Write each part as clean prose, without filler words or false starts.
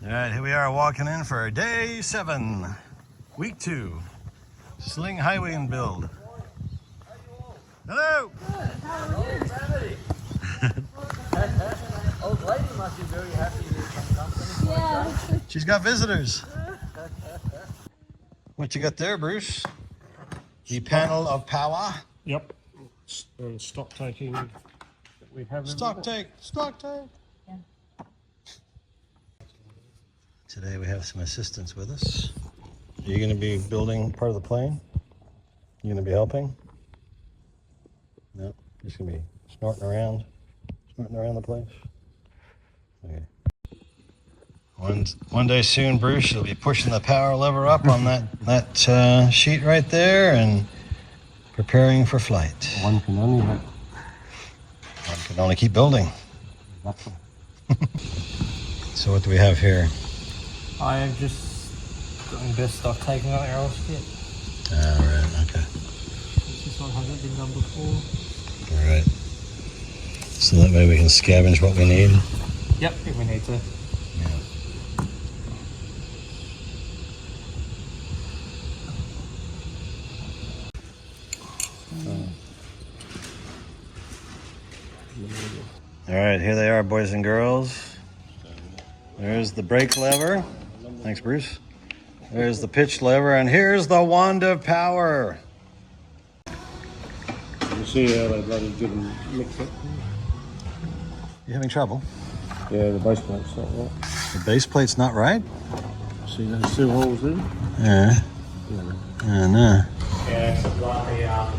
All right, here we are walking in for day 7, week 2. Sling highway and build. Hello. Good. How are you? Old lady must be very happy to have company. Yeah. She's got visitors. What you got there, Bruce? The panel of power. Yep. Stock taking that we have. Stock take. Yeah. Today we have some assistants with us. Are you going to be building part of the plane? You going to be helping? No, just going to be snorting around the place. Okay. One day soon, Bruce, you'll be pushing the power lever up on that sheet right there and preparing for flight. One can only keep building. Exactly. So what do we have here? I am just doing best stock taking on arrow skit. Right, okay. This one hasn't been done before. All right. So that way we can scavenge what we need. Yep, if we need to. All right, here they are, boys and girls. There's the brake lever. Thanks, Bruce. There's the pitch lever, and here's the wand of power. You see how they bloody didn't mix it? You having trouble? Yeah, the base plate's not right. The base plate's not right? See those 2 holes there? Yeah. No. Yeah, it's like the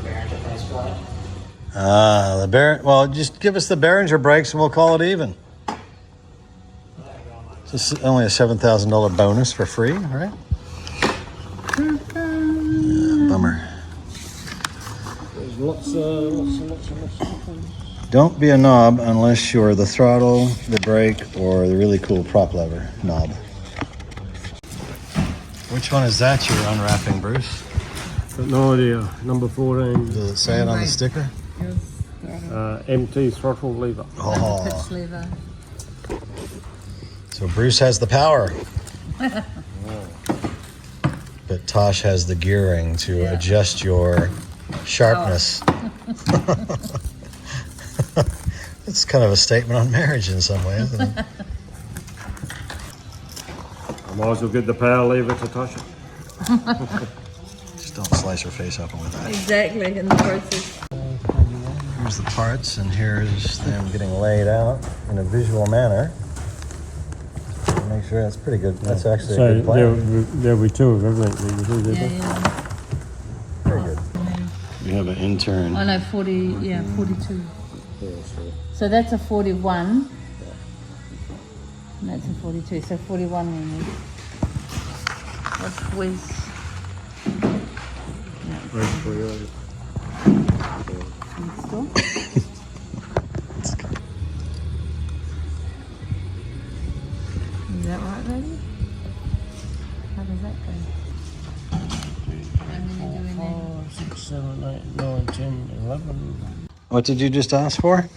Behringer base plate. The Behringer. Well, just give us the Behringer brakes and we'll call it even. This is only a $7,000 bonus for free, right? Bummer. There's lots of things. Don't be a knob unless you're the throttle, the brake, or the really cool prop lever knob. Which one is that you're unwrapping, Bruce? Got no idea. Number 14. Does it say it on the sticker? Empty throttle lever. Oh. Pitch lever. So Bruce has the power. But Tosh has the gearing to adjust your sharpness. It's kind of a statement on marriage in some way, isn't it? I might as well get the power lever to touch it. Just don't slice her face open with that. Exactly, in the process. Here's the parts, and here's them getting laid out in a visual manner. Make sure that's pretty good. That's actually a good plan. There'll be 2 of everything. Yeah. Very good. We have an intern. Oh no, 42. So that's a 41. And that's a 42. So 41 we need. What's Wes? Next door. Is that right, baby? How does that go? How many do we need? 6, 7, 8, 9, 10, 11. What did you just ask for?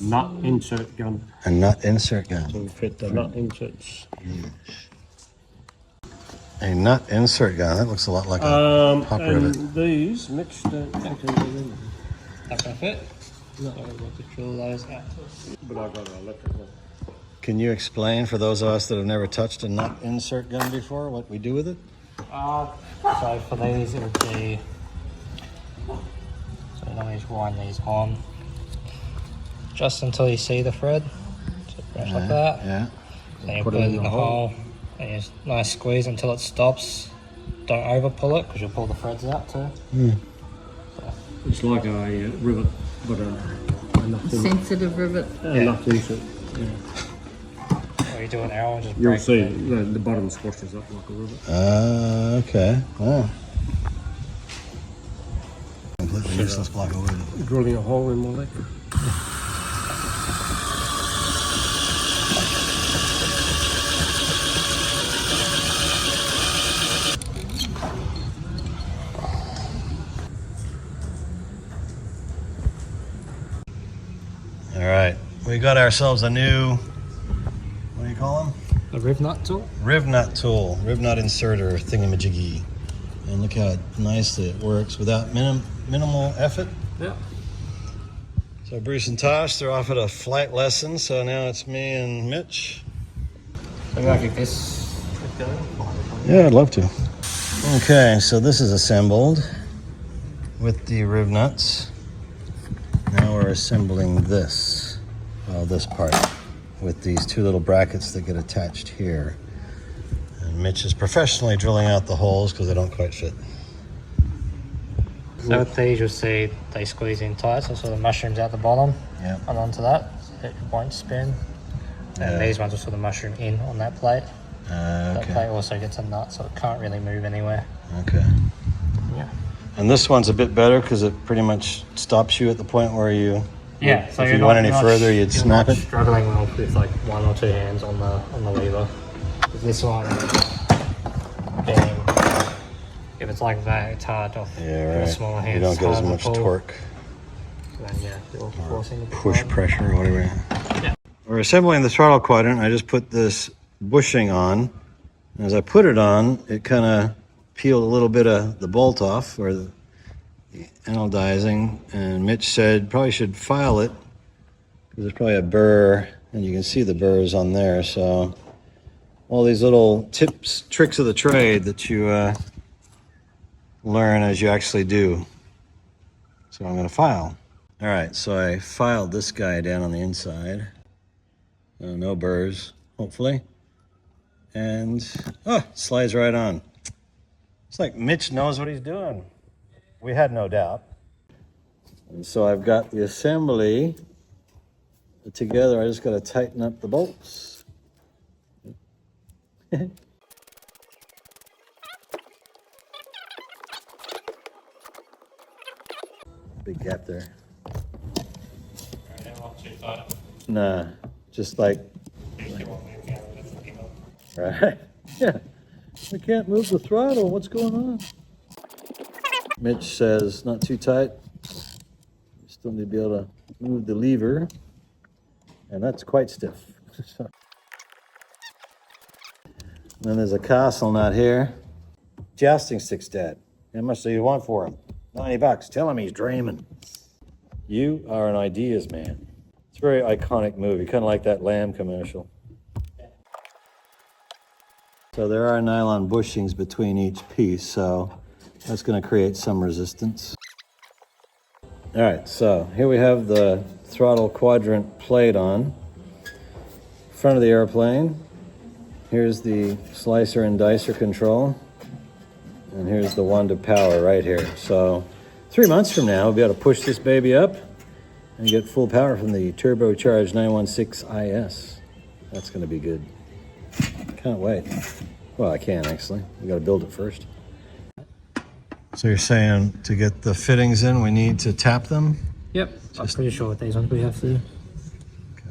Nut insert gun. A nut insert gun. To fit the nut inserts. A nut insert gun. That looks a lot like a pop rivet. And these mixed into them. That can fit? No. So we'll just drill those out. But I got an electric one. Can you explain for those of us that have never touched a nut insert gun before what we do with it? So for these it would be, so now you just wind these on just until you see the thread. So press like that. Yeah. Then you put it in the hole and you just nice squeeze until it stops. Don't over pull it because you'll pull the threads out too. It's like a rivet, but a nut Sensitive rivet. nut insert. Or you do an arrow and just You'll break see it. the bottom squashes up like a rivet. Okay. Wow. Completely useless block of wood. Drilling a hole in my leg. All right. We got ourselves a new, what do you call them? The A rib nut tool? Riv nut tool, riv nut inserter thingamajiggy. And look how nicely it works without minimal effort. Yeah. So Bruce and Tosh, they're off at a flight lesson, so now it's me and Mitch. So you like this going? Yeah, I'd love to. Okay, so this is assembled with the riv nuts. Now we're assembling this, well, this part, with these two little brackets that get attached here. And Mitch is professionally drilling out the holes because they don't quite fit. So with these, you'll see they squeeze in tight, so sort of mushrooms out the bottom Yeah. and onto that, so it won't spin. And Yeah. these ones will sort of mushroom in on that plate. That Okay. plate also gets a nut, so it can't really move anywhere. Okay. Yeah. And this one's a bit better because it pretty much stops you at the point where you. Yeah. So if you're you went not- any you're not- further, you'd you're snap not it. Struggling with like one or two hands on the lever. With this one, being, if it's like that, it's hard to. Yeah, with smaller right. hands, You don't it's get as hard to much pull. torque, Then yeah, you're forcing the push button. pressure, or whatever. Yeah. We're assembling the throttle quadrant. I just put this bushing on. As I put it on, it kind of peeled a little bit of the bolt off, or the anodizing. And Mitch said probably should file it because there's probably a burr, and you can see the burrs on there. So all these little tips, tricks of the trade that you learn as you actually do. So I'm going to file. All right, so I filed this guy down on the inside. No burrs, hopefully. And, oh, slides right on. It's like Mitch knows what he's doing. We had no doubt. And so I've got the assembly together. I just got to tighten up the bolts. Big gap there. Nah, just like, right? Yeah. I can't move the throttle. What's going on? Mitch says not too tight. You still need to be able to move the lever. And that's quite stiff. Then there's a castle nut here. Jousting stick's dead. How much do you want for him? $90. Tell him he's dreaming. You are an ideas man. It's a very iconic movie, kind of like that Lamb commercial. So there are nylon bushings between each piece, so that's going to create some resistance. All right, so here we have the throttle quadrant plate on. Front of the airplane. Here's the slicer and dicer control. And here's the one to power right here. So 3 months from now, we'll be able to push this baby up and get full power from the turbocharged 916 IS. That's going to be good. Can't wait. Well, I can actually. We got to build it first. So you're saying to get the fittings in, we need to tap them? Yep. I'm pretty sure with these ones we have to. Okay.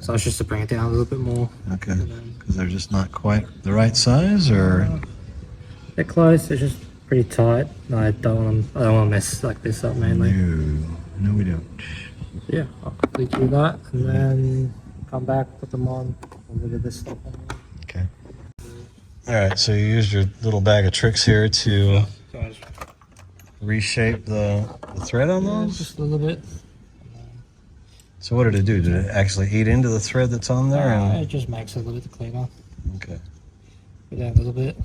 So it's just to bring it down a little bit more. Okay. Because they're just not quite the right size, or? They're close. They're just pretty tight. I don't want to mess like this up mainly. No, we don't. Yeah, I'll quickly do that and then come back, put them on, and look at this stuff on. Okay. All right, so you used your little bag of tricks here to reshape the thread on those? Just a little bit. So what did it do? Did it actually eat into the thread that's on there? It just makes it a little bit cleaner. Okay. Put down a little bit.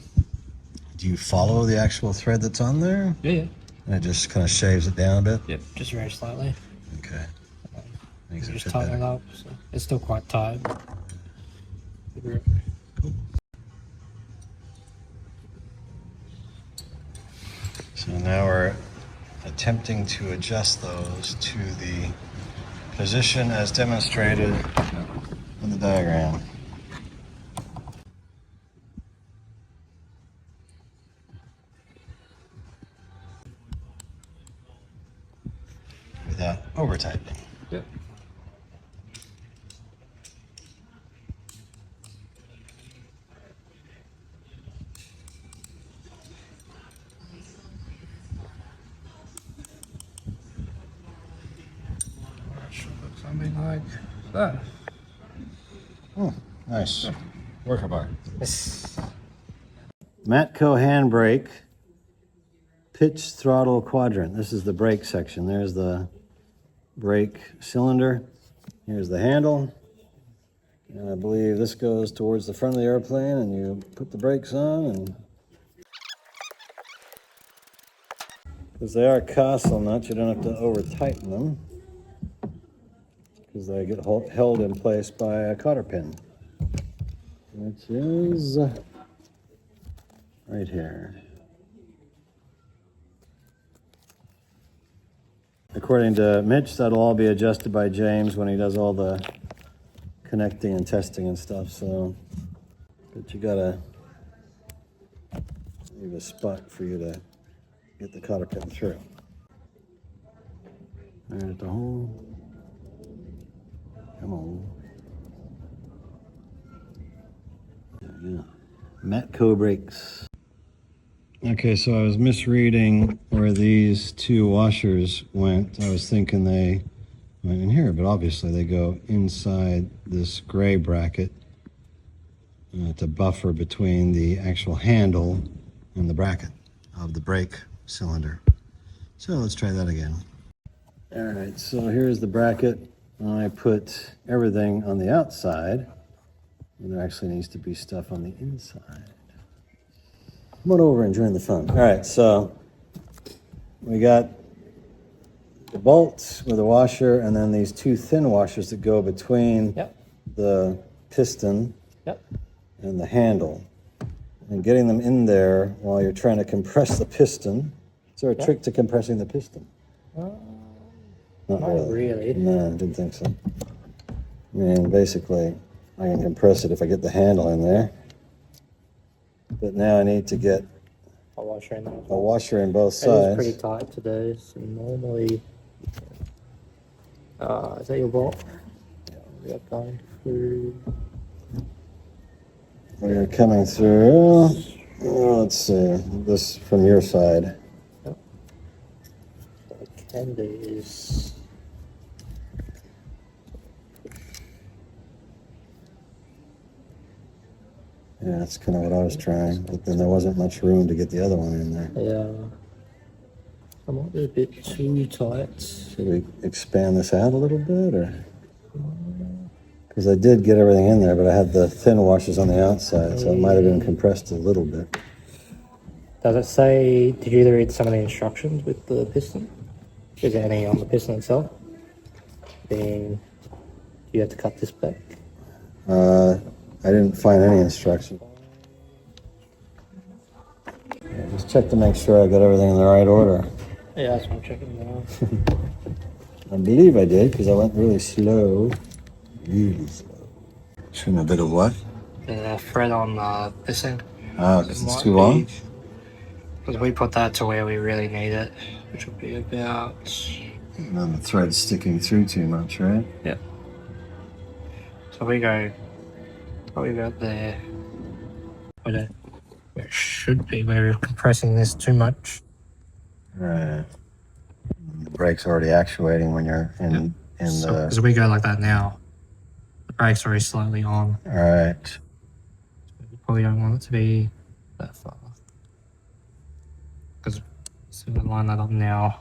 Do you follow the actual thread that's on there? Yeah. And it just kind of shaves it down a bit? Yep, just very slightly. Okay. Makes it Just fit tighten it better. up. So it's still quite tight. Cool. So now we're attempting to adjust those to the position as demonstrated in the diagram. Without over tightening. Yep. Should look something like that. Oh, nice. Work bar. This, Matco handbrake, pitch throttle quadrant. This is the brake section. There's the brake cylinder. Here's the handle. And I believe this goes towards the front of the airplane, and you put the brakes on, and because they are castle nuts, you don't have to over tighten them because they get held in place by a cotter pin, which is right here. According to Mitch, that'll all be adjusted by James when he does all the connecting and testing and stuff. So, but you gotta leave a spot for you to get the cotter pin through. Right at the hole. Come on. Yeah. Matco brakes. Okay, so I was misreading where these two washers went. I was thinking they went in here, but obviously they go inside this gray bracket to buffer between the actual handle and the bracket of the brake cylinder. So let's try that again. All right, so here's the bracket. I put everything on the outside, and there actually needs to be stuff on the inside. Come on over and join the fun. All right, so we got the bolts with a washer, and then these two thin washers that go between the piston and the handle. And getting them in there while you're trying to compress the piston. Is there a trick to compressing the piston? Not really. No, I didn't think so. I mean, basically, I can compress it if I get the handle in there. But now I need to get a washer in there. a washer in both It sides. is pretty tight today, so normally... is that your bolt? Yeah, we are going through... We're coming through. Let's see, this from your side. What I can do is... Yeah, that's kind of what I was trying, but then there wasn't much room to get the other one in there. Yeah. I might be a bit too tight. Should we expand this out a little bit, or? Because I did get everything in there, but I had the thin washers on the outside, so it might have been compressed a little bit. Does it say, did you read some of the instructions with the piston? Is there any on the piston itself? Then you have to cut this back. I didn't find any instruction. Yeah, just check to make sure I got everything in the right order. Yeah, that's what I'm checking now. I believe I did, because I went really slow. Really slow. Trim a bit of what? The thread on the piston. Oh, because it's too long? Because we put that to where we really need it, which would be about... And then the thread's sticking through too much, right? Yeah. So we go probably about there. Where it should be, where we're compressing this too much. Right. The brake's already actuating when you're in So, the... because we go like that now, the brake's already slightly on. All right. We probably don't want it to be that far. Because so we line that up now.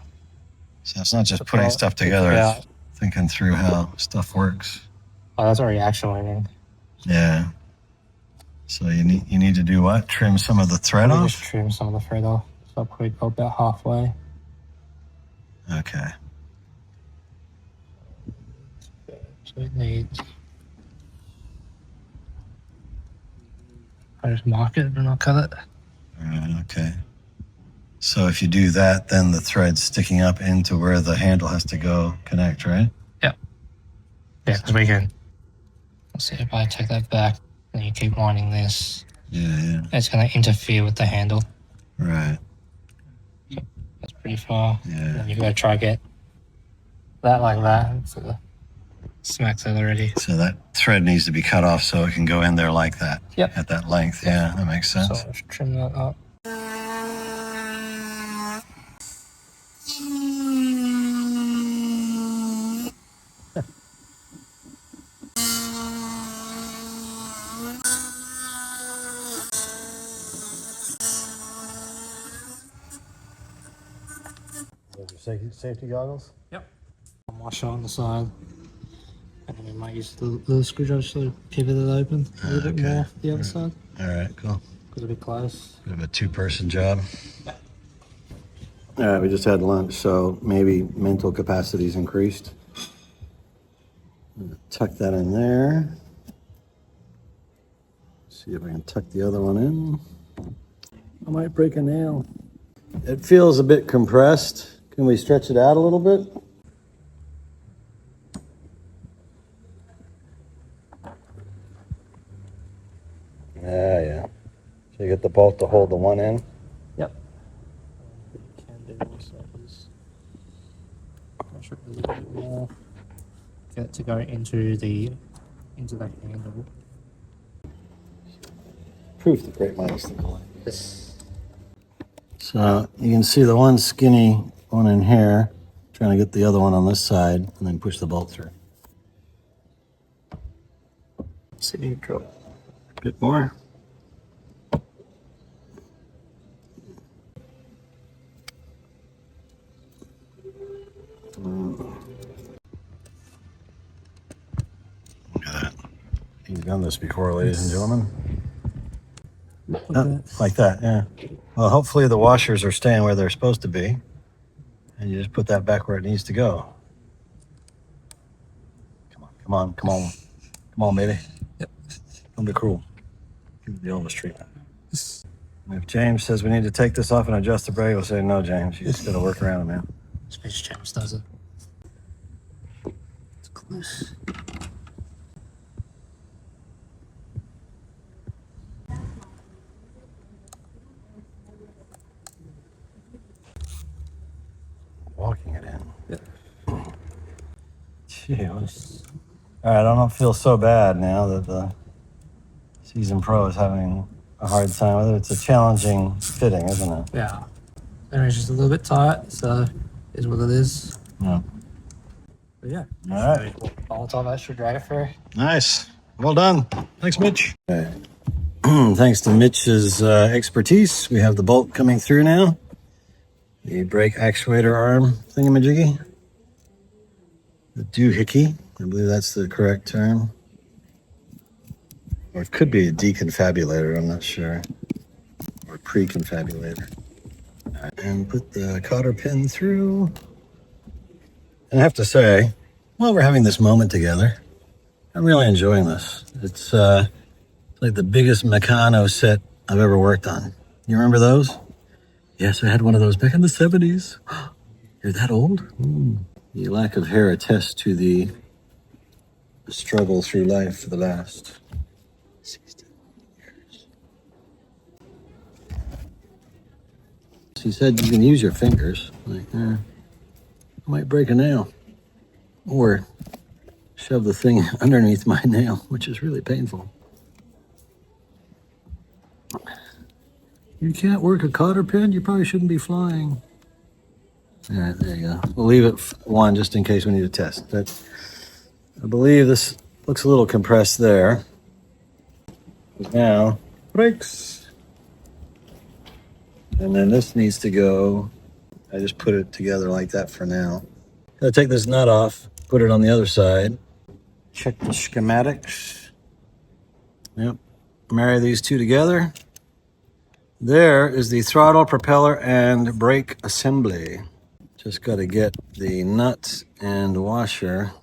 So it's not just putting stuff together, it's thinking through how stuff works. Oh, that's already actuating. Yeah. So you need to do what? Trim some of the thread off? Just trim some of the thread off. So I'll probably go about halfway. Okay. So it needs... I just mark it and I'll cut it. Okay. So if you do that, then the thread's sticking up into where the handle has to go connect, right? Yeah. Yeah, because we can... Let's see if I take that back and you keep winding this. Yeah. It's going to interfere with the handle. Right. That's pretty far. Yeah. And then you've got to try to get that like that. So the smacks it already. So that thread needs to be cut off so it can go in there like that. Yep. At that length. Yeah, that makes sense. So let's trim that up. safety goggles? Yep. Washer on the side. And then we might use the little screwdriver to pivot it open a little bit more the other side. All right, cool. Because it'll be close. Bit of a two-person job. Yeah. All right, we just had lunch, so maybe mental capacity's increased. Tuck that in there. See if I can tuck the other one in. I might break a nail. It feels a bit compressed. Can we stretch it out a little bit? Yeah. So you get the bolt to hold the one in? Yep. You can do also is push it a little bit more. Get it to go into the handle. Proof that great minds think alike. This. So you can see the one skinny one in here, trying to get the other one on this side, and then push the bolt through. Sit neutral. A bit more. Look at that. He's done this before, ladies and gentlemen. Like that, yeah. Well, hopefully the washers are staying where they're supposed to be. And you just put that back where it needs to go. Come on, baby. Yep. Don't be cruel. Give it the Elvis treatment. If James says we need to take this off and adjust the brake, we'll say, no, James, you just got to work around it, man. Especially James does it. It's close. Walking it in. Yep. Gee, all right, I don't feel so bad now that the Season Pro is having a hard time with it. It's a challenging fitting, isn't it? Yeah. It's just a little bit tight, so is what it is. Yeah. But yeah. All right. All time extra drag through. Nice. Well done. Thanks, Mitch. Thanks to Mitch's expertise, we have the bolt coming through now. The brake actuator arm thingamajiggy. The doohickey. I believe that's the correct term. Or it could be a deconfabulator, I'm not sure. Or pre-confabulator. And put the cotter pin through. And I have to say, while we're having this moment together, I'm really enjoying this. It's like the biggest Meccano set I've ever worked on. You remember those? Yes, I had one of those back in the 70s. You're that old? The lack of hair attests to the struggle through life for the last 16 years. She said you can use your fingers. Like, I might break a nail. Or shove the thing underneath my nail, which is really painful. You can't work a cotter pin? You probably shouldn't be flying. All right, there you go. We'll leave it one just in case we need to test. But I believe this looks a little compressed there. Now, brakes. And then this needs to go. I just put it together like that for now. Gotta take this nut off, put it on the other side. Check the schematics. Yep. Marry these two together. There is the throttle, propeller, and brake assembly. Just got to get the nut and washer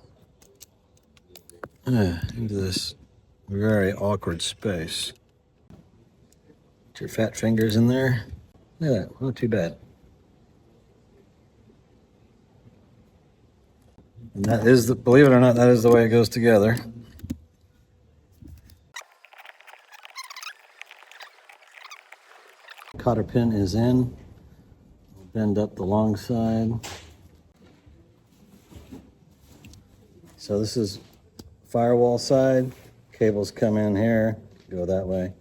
into this very awkward space. Get your fat fingers in there. Look at that, not too bad. And that is, believe it or not, that is the way it goes together. Cotter pin is in. Bend up the long side. So this is firewall side. Cables come in here, go that way.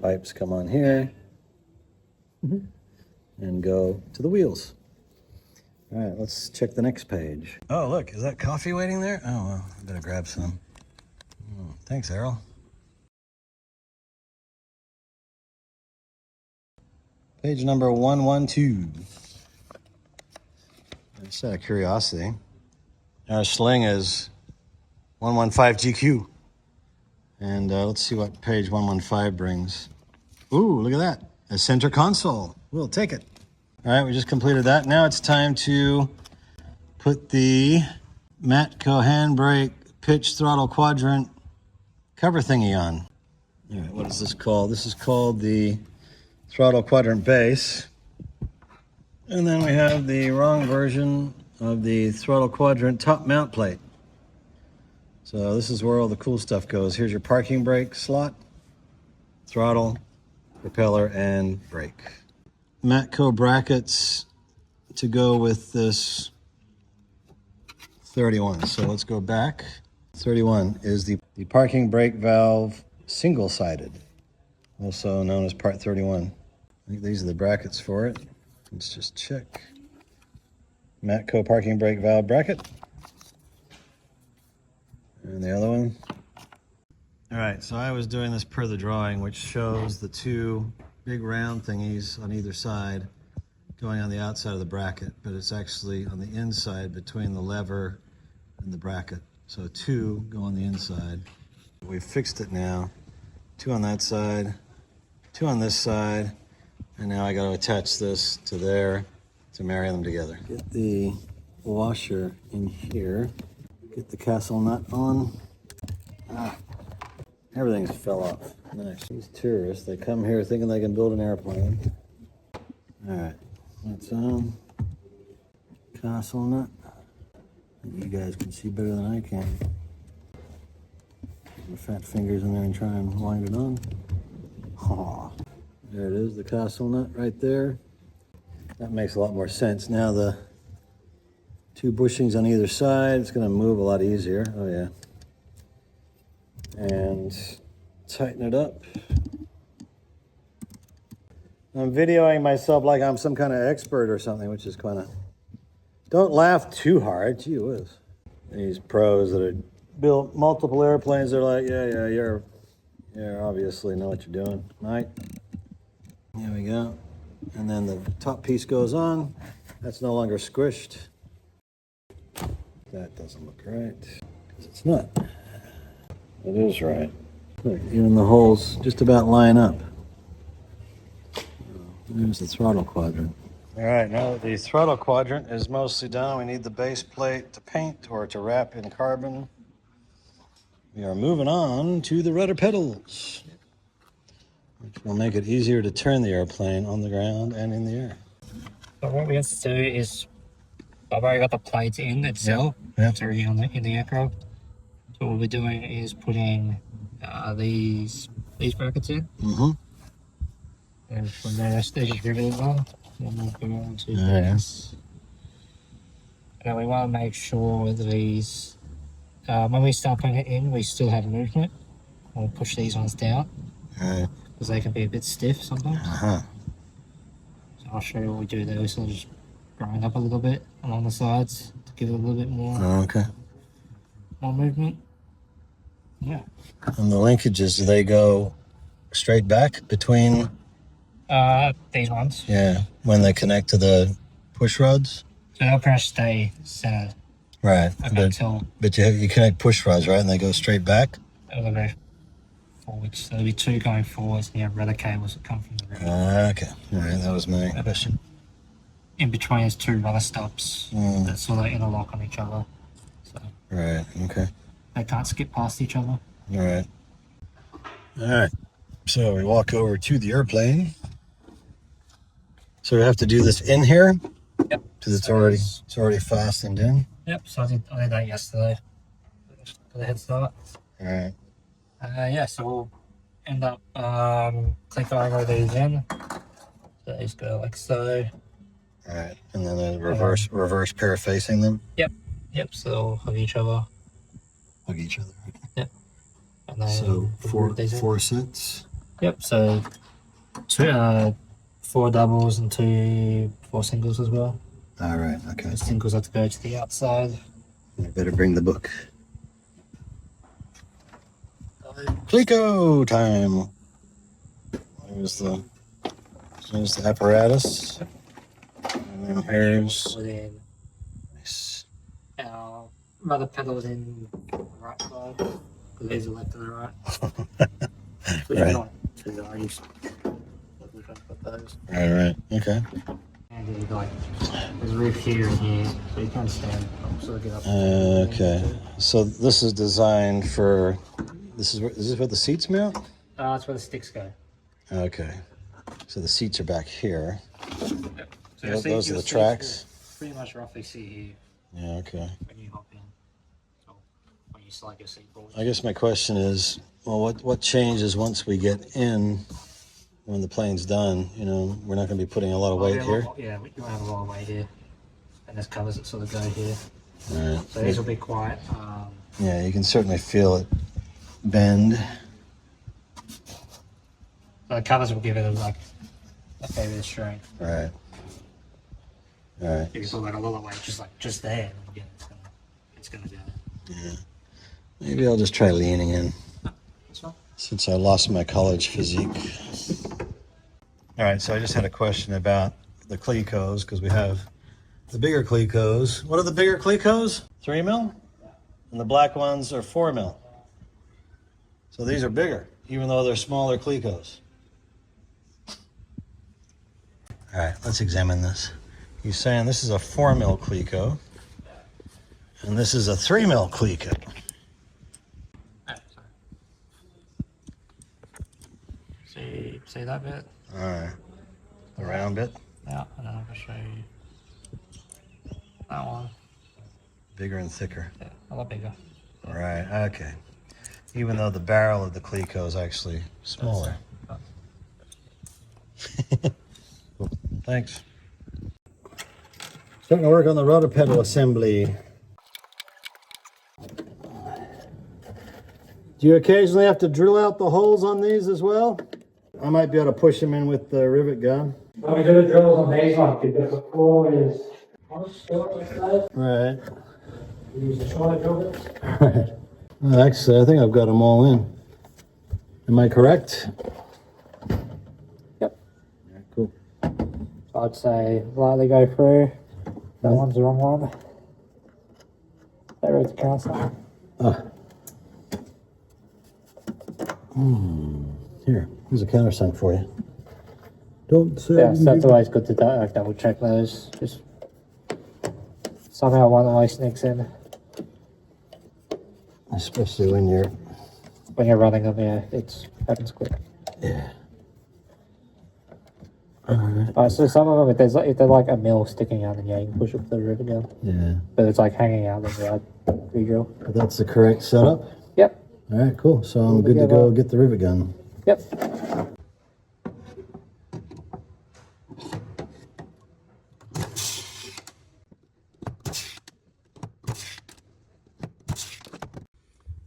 Pipes come on here and go to the wheels. All right, let's check the next page. Oh, look, is that coffee waiting there? Oh, well, I better grab some. Oh, thanks, Errol. Page number 112. Just out of curiosity, our Sling is 115 GQ. And let's see what page 115 brings. Ooh, look at that. A center console. We'll take it. All right, we just completed that. Now it's time to put the Matco handbrake pitch throttle quadrant cover thingy on. All right, what is this called? This is called the throttle quadrant base. And then we have the wrong version of the throttle quadrant top mount plate. So this is where all the cool stuff goes. Here's your parking brake slot, throttle, propeller, and brake. Matco brackets to go with this 31. So let's go back. 31 is the parking brake valve single-sided, also known as part 31. I think these are the brackets for it. Let's just check. Matco parking brake valve bracket. And the other one. All right, so I was doing this per the drawing, which shows the two big round thingies on either side going on the outside of the bracket, but it's actually on the inside between the lever and the bracket. So two go on the inside. We've fixed it now. Two on that side, two on this side, and now I got to attach this to there to marry them together. Get the washer in here. Get the castle nut on. Everything's fell off. Nice. These tourists, they come here thinking they can build an airplane. All right, that's on. Castle nut. You guys can see better than I can. Get my fat fingers in there and try and wind it on. Oh, there it is, the castle nut right there. That makes a lot more sense. Now the two bushings on either side, it's going to move a lot easier. Oh yeah. And tighten it up. I'm videoing myself like I'm some kind of expert or something, which is kind of... Don't laugh too hard. Gee whiz. These pros that have built multiple airplanes, they're like, yeah, you're obviously know what you're doing. Right? There we go. And then the top piece goes on. That's no longer squished. That doesn't look right, because it's not. It is right. Look, even the holes just about line up. There's the throttle quadrant. All right, now that the throttle quadrant is mostly done, we need the base plate to paint or to wrap in carbon. We are moving on to the rudder pedals, which will make it easier to turn the airplane on the ground and in the air. So what we have to do is, I've already got the plates in itself. Yeah. It's already in the aircraft. So what we're doing is putting these brackets in. Mm-hmm. And from there, they're just riveted on. Then we'll go on to Yes. And we want to make sure that these, when we start putting it in, we still have movement. We'll push these ones down. All right. Because they can be a bit stiff sometimes. Uh-huh. So I'll show you what we do there. So just grind up a little bit along the sides to give it a little bit more, Okay. more movement. Yeah. And the linkages, do they go straight back between? These ones. Yeah, when they connect to the push rods? So they'll pretty much stay centered. Right. Until But you connect push rods, right? And they go straight back? they'll go forwards. So there'll be two going forwards and you have rudder cables that come from the rear. Okay. All right, that was my question. In between there's two rudder stops that sort of interlock on each other. So Right, okay. they can't skip past each other. All right. All right. So we walk over to the airplane. So we have to do this in here? Yep. Because it's already fastened in? Yep, so I did that yesterday. For the head start. All right. Yeah, so we'll end up click over these in. So these go like so. All right. And then a reverse pair facing them? Yep, so they'll hug each other. Hug each other. Yep. And then So we'll four sets? Yep, so two, 4 doubles and 4 singles as well. All right, okay. The singles have to go to the outside. I better bring the book. Plico time. Here's the apparatus. And then here's Put in our rudder pedals in the right side, because these are left and the right. Which Right. is not too I used to put those. Right. Okay. And then like there's a roof here and here, so you can stand up, sort of get up. Okay. So this is designed for. Is this where the seats mount? That's where the sticks go. Okay. So the seats are back here. So Those are the tracks. Pretty much roughly see here Yeah. Okay. when you hop in. So when you slide your seat forward. I guess my question is, well, what changes once we get in? When the plane's done, you know, we're not going to be putting a lot of weight here. Yeah, you won't have a lot of weight here, and there's covers that sort of go here. Right. So these will be quiet. Yeah, you can certainly feel it bend. So the covers will give it like a fair bit of strength. Right. All right. You can put like a lot of weight just there, and again, it's gonna go. Yeah. Maybe I'll just try leaning in. This one? Since I lost my college physique. All right, so I just had a question about the clecos because we have the bigger clecos. What are the bigger clecos? 3 mil? And the black ones are 4 mil. So these are bigger, even though they're smaller clecos. All right, let's examine this. He's saying this is a 4 mil cleco, and this is a 3 mil cleco. See that bit? All right, the round bit, Yeah, and then I'll show you that one. bigger and thicker. Yeah, a lot bigger. Right, okay. Even though the barrel of the cleco is actually smaller. Cool. Thanks. Starting to work on the rudder pedal assembly. Do you occasionally have to drill out the holes on these as well? I might be able to push them in with the rivet gun. When we do the drills on these ones, because the floor is Right. we use the shorter drill bits. Right. Well, actually, I think I've got them all in. Am I correct? Yep. Yeah, cool. So I'd say lightly go through. That one's the wrong one. That road's the counter. Here's a countersunk for you. Don't say. Yeah, so that's always good to double check those. Just somehow one always sneaks in Especially when you're running them. Yeah, it happens quick. yeah. Alright, so some of them, if they're like a mil sticking out, then yeah, you can push up the rivet gun. Yeah. But it's like hanging out, then yeah, I'd re-drill. But that's the correct setup. Yep. All right, cool. So I'm good to go get the rivet gun. Yep.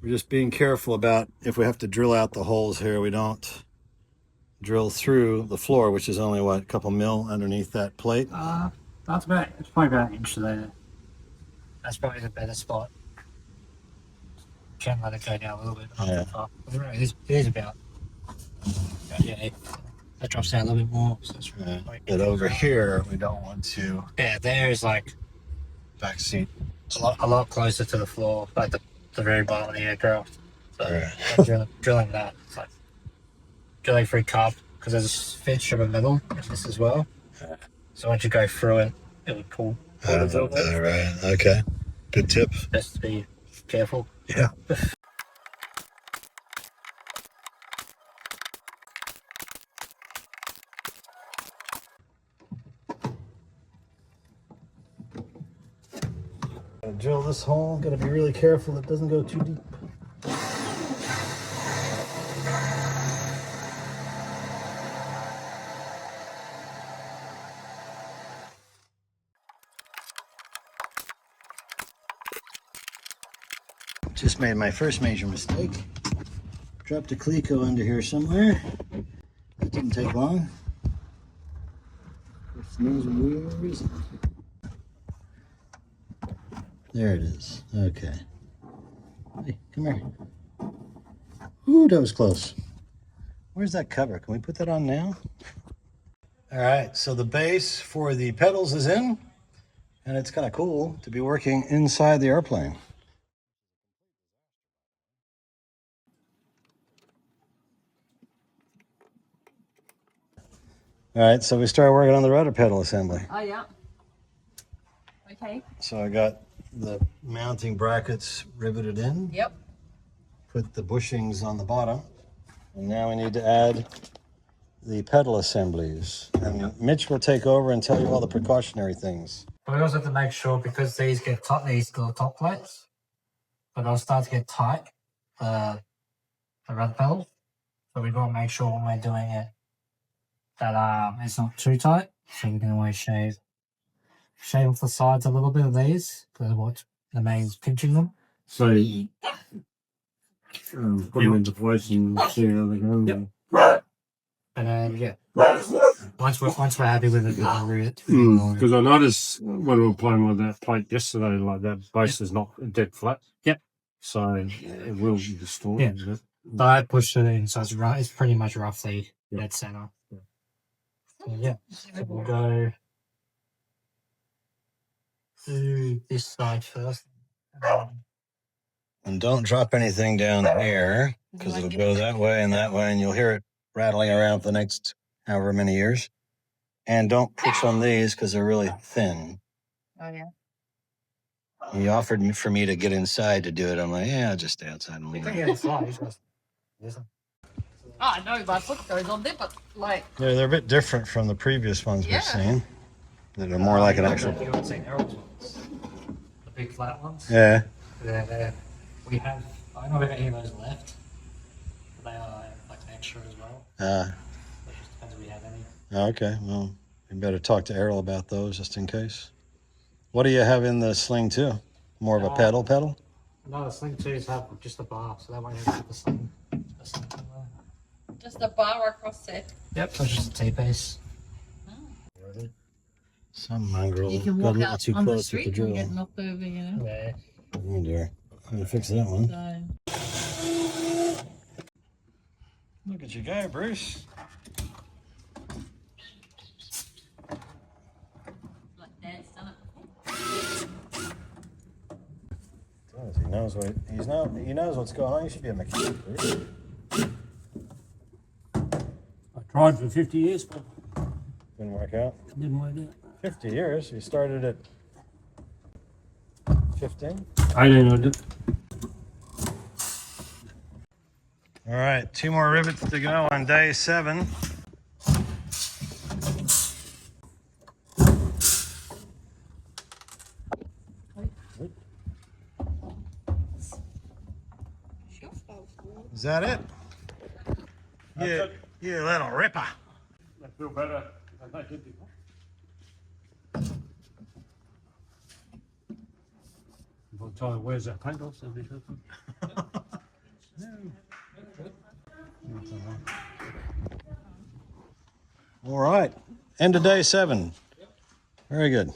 We're just being careful about if we have to drill out the holes here, we don't drill through the floor, which is only what, a couple mil underneath that plate. It's probably about an inch there. That's probably the better spot. Can let it go down a little bit. Not Yeah. too far. It is about yeah. That drops down a little bit more. So it's But over here, we don't want to yeah, there is like back seat. a lot closer to the floor, like the very bottom of the aircraft. So Right. drilling that, it's like drilling through cup because there's a thin strip of metal in this as well. So once you go through it, it would pull. All right. Okay. Good tip. Best to be careful. Yeah. Gotta drill this hole. Gotta be really careful it doesn't go too deep. Just made my first major mistake. Dropped a cleco under here somewhere. That didn't take long. Where is it? There it is. Okay. Hey, come here. Ooh, that was close. Where's that cover? Can we put that on now? All right, so the base for the pedals is in, And it's kind of cool to be working inside the airplane. All right, so we started working on the rudder pedal assembly. Oh, yeah. Okay. So I got the mounting brackets riveted in. Yep. Put the bushings on the bottom. And now we need to add the pedal assemblies. And Mitch will take over and tell you all the precautionary things. But we also have to make sure, because these get tight, these little top plates, but they'll start to get tight, the rudder pedal. So we've got to make sure when we're doing it that it's not too tight. So we can always shave off the sides a little bit of these, because what the main's pinching them. So put them into place and see how they go. Yep. And then yeah, once we're happy with it, we can route it. Because I noticed when we were playing with that plate yesterday, like that base is not dead flat. Yep. So it will be distorted. Yeah. Isn't it? So I pushed it in, so it's pretty much roughly dead center. Yeah. So yeah, so we'll go to this side first. And don't drop anything down here, because it'll go that way, and you'll hear it rattling around for the next however many years. And don't push on these because they're really thin. Oh, yeah. He offered for me to get inside to do it. I'm like, yeah, I'll just stay outside and leave it. Oh, no, my foot goes on there, but like. They're a bit different from the previous ones Yeah. we've seen. That are more like an actual. You haven't seen Errol's ones, the big flat ones. Yeah. We have. I don't know if any of those left. But they are like an extra as well. It just depends if we have any. Okay. Well, you better talk to Errol about those just in case. What do you have in the Sling 2? More of a pedal? No, the Sling 2s have just a bar, so that won't have the Sling. Just a bar across there. Yep, so it's just a T-piece. Some mongrel You can got a walk little out too on the close with street the and drill. get knocked over, you know. Yeah. Oh dear. I'm gonna fix that one. So. Look at you go, Bruce. Like Dad's done it. He knows what's going on. You should be a mechanic, Bruce. I tried for 50 years, but Didn't work out. it didn't work out. 50 years. You started at 15. 18 I did. All right, 2 more rivets to go on day 7. Is that it? You little ripper. I feel better than I did before. By the time where's that paint off, so be different. All right, end of day 7. Very good.